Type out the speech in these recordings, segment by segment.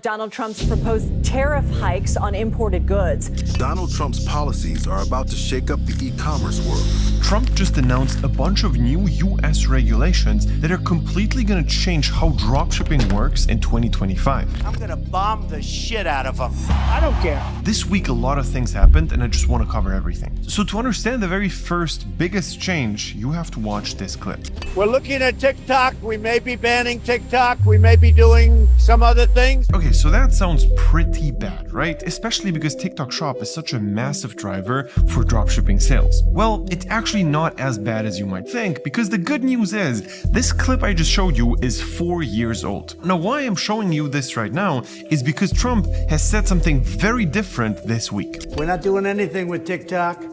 Donald Trump's proposed tariff hikes on imported goods. Donald Trump's policies are about to shake up the e-commerce world. Trump just announced a bunch of new US regulations that are completely going to change how dropshipping works in 2025. I'm going to bomb the shit out of them. I don't care. This week, a lot of things happened, and I just want to cover everything. So to understand the very first biggest change, you have to watch this clip. We're looking at TikTok. We may be banning TikTok. We may be doing some other things. Okay, so that sounds pretty bad, right? Especially because TikTok Shop is such a massive driver for dropshipping sales. Well, it's actually not as bad as you might think, because the good news is this clip I just showed you is 4 years old. Now, why I'm showing you this right now is because Trump has said something very different this week. We're not doing anything with TikTok,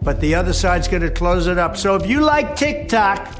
but the other side's going to close it up. So if you like TikTok,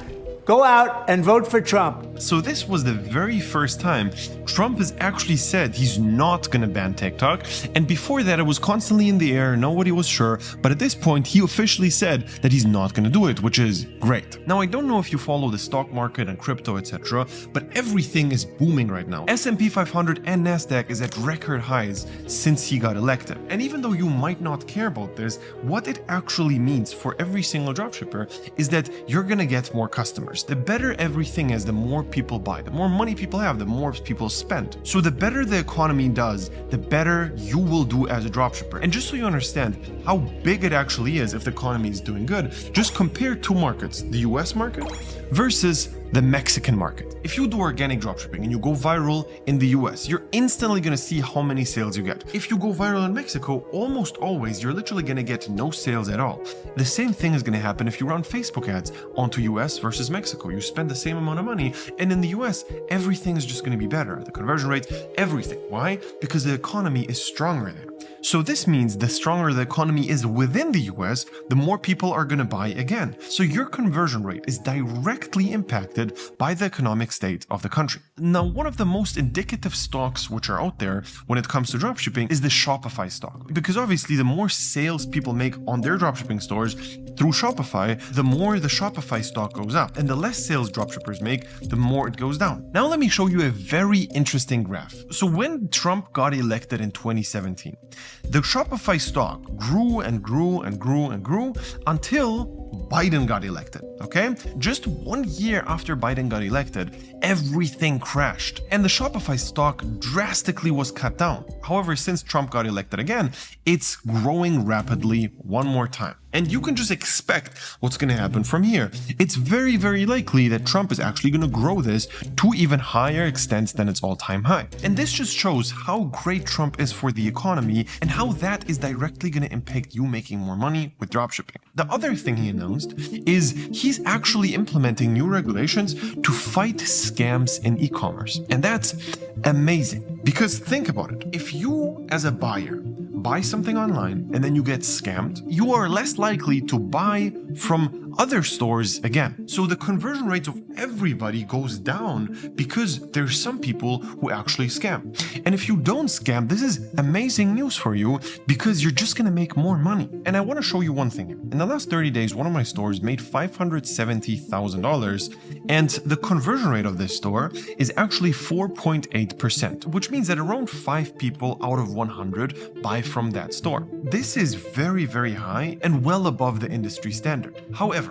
go out and vote for Trump. So this was the very first time Trump has actually said he's not going to ban TikTok. And before that, it was constantly in the air. Nobody was sure. But at this point, he officially said that he's not going to do it, which is great. Now, I don't know if you follow the stock market and crypto, etc., but everything is booming right now. S&P 500 and NASDAQ is at record highs since he got elected. And even though you might not care about this, what it actually means for every single dropshipper is that you're going to get more customers. The better everything is, the more people buy. The more money people have, the more people spend. So the better the economy does, the better you will do as a dropshipper. And just so you understand how big it actually is if the economy is doing good, just compare two markets, the US market versus the Mexican market. If you do organic dropshipping and you go viral in the US, you're instantly going to see how many sales you get. If you go viral in Mexico, almost always you're literally going to get no sales at all. The same thing is going to happen if you run Facebook ads onto US versus Mexico. You spend the same amount of money, and in the US, everything is just going to be better. The conversion rates, everything. Why? Because the economy is stronger there. So this means the stronger the economy is within the US, the more people are going to buy again. So your conversion rate is directly impacted by the economic state of the country. Now, one of the most indicative stocks which are out there when it comes to dropshipping is the Shopify stock. Because obviously the more sales people make on their dropshipping stores through Shopify, the more the Shopify stock goes up. And the less sales dropshippers make, the more it goes down. Now let me show you a very interesting graph. So when Trump got elected in 2017, the Shopify stock grew and grew and grew and grew until Biden got elected, okay? Just 1 year after Biden got elected, everything crashed and the Shopify stock drastically was cut down. However, since Trump got elected again, it's growing rapidly one more time. And you can just expect what's going to happen from here. It's very, very likely that Trump is actually going to grow this to even higher extents than its all-time high. And this just shows how great Trump is for the economy and how that is directly going to impact you making more money with dropshipping. The other thing he announced is he's actually implementing new regulations to fight scams in e-commerce. And that's amazing because think about it. If you as a buyer buy something online and then you get scammed, you are less likely to buy from other stores again. So the conversion rates of everybody goes down because there's some people who actually scam. And if you don't scam, this is amazing news for you because you're just going to make more money. And I want to show you one thing. In the last 30 days, one of my stores made $570,000 and the conversion rate of this store is actually 4.8%, which means that around 5 people out of 100 buy from that store. This is very, very high and well above the industry standard. However,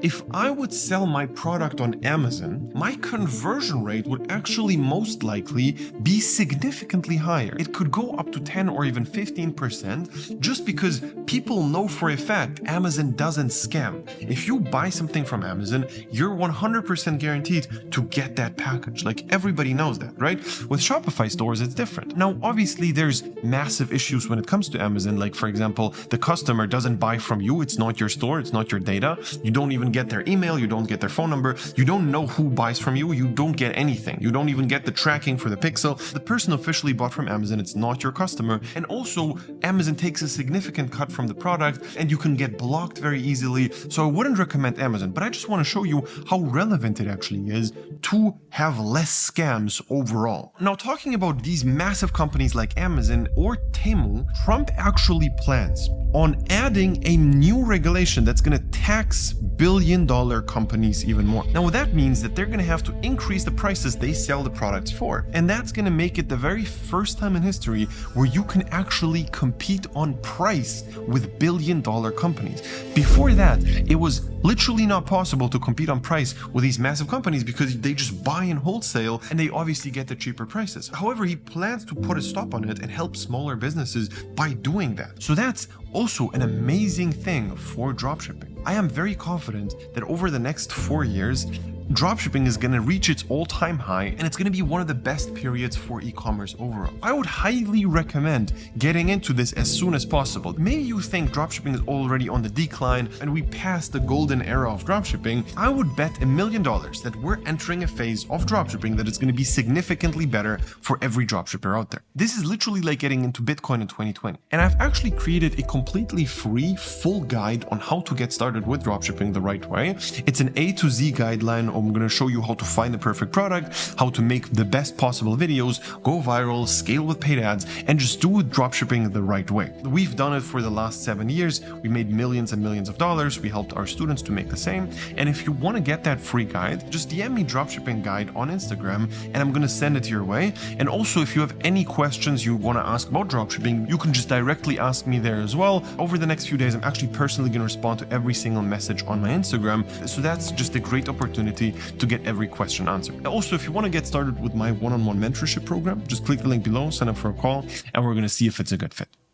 if I would sell my product on Amazon, my conversion rate would actually most likely be significantly higher. It could go up to 10 or even 15% just because people know for a fact Amazon doesn't scam. If you buy something from Amazon, you're 100% guaranteed to get that package. Like everybody knows that, right? With Shopify stores, it's different. Now, obviously, there's massive issues when it comes to Amazon. Like, for example, the customer doesn't buy from you. It's not your store. It's not your data. You don't even get their email. You don't get their phone number. You don't know who buys from you. You don't get anything. You don't even get the tracking for the pixel. The person officially bought from Amazon. It's not your customer. And also, Amazon takes a significant cut from the product and you can get blocked very easily. So I wouldn't recommend Amazon, but I just want to show you how relevant it actually is to have less scams overall. Now, talking about these massive companies like Amazon or Temu, Trump actually plans on adding a new regulation that's going to tax billion companies even more. Now, that means that they're going to have to increase the prices they sell the products for. And that's going to make it the very first time in history where you can actually compete on price with billion-dollar companies. Before that, it was literally not possible to compete on price with these massive companies because they just buy in wholesale and they obviously get the cheaper prices. However, he plans to put a stop on it and help smaller businesses by doing that. So that's also an amazing thing for dropshipping. I am very confident that over the next 4 years, dropshipping is going to reach its all-time high and it's going to be one of the best periods for e-commerce overall. I would highly recommend getting into this as soon as possible. Maybe you think dropshipping is already on the decline and we passed the golden era of dropshipping. I would bet $1 million that we're entering a phase of dropshipping that is going to be significantly better for every dropshipper out there. This is literally like getting into Bitcoin in 2020. And I've actually created a completely free full guide on how to get started with dropshipping the right way. It's an A to Z guideline. I'm going to show you how to find the perfect product, how to make the best possible videos, go viral, scale with paid ads, and just do dropshipping the right way. We've done it for the last 7 years. We made millions and millions of dollars. We helped our students to make the same. And if you want to get that free guide, just DM me dropshipping guide on Instagram and I'm going to send it your way. And also, if you have any questions you want to ask about dropshipping, you can just directly ask me there as well. Over the next few days, I'm actually personally going to respond to every single message on my Instagram. So that's just a great opportunity to get every question answered. Also, if you want to get started with my one-on-one mentorship program, just click the link below, sign up for a call, and we're going to see if it's a good fit.